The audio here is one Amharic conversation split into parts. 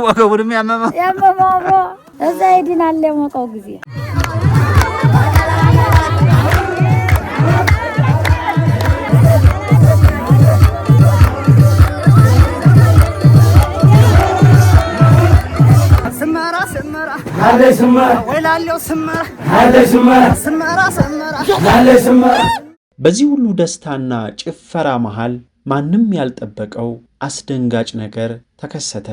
ወገቡንም ያመመው አብሮ እዛ ይድናል የሞቀው ጊዜ በዚህ ሁሉ ደስታና ጭፈራ መሃል ማንም ያልጠበቀው አስደንጋጭ ነገር ተከሰተ።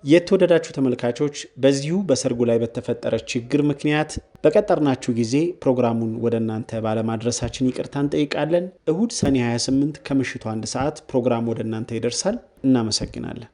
የተወደዳችሁ ተመልካቾች በዚሁ በሰርጉ ላይ በተፈጠረ ችግር ምክንያት በቀጠርናችሁ ጊዜ ፕሮግራሙን ወደ እናንተ ባለማድረሳችን ይቅርታ እንጠይቃለን። እሁድ ሰኔ 28 ከምሽቱ 1 ሰዓት ፕሮግራሙ ወደ እናንተ ይደርሳል። እናመሰግናለን።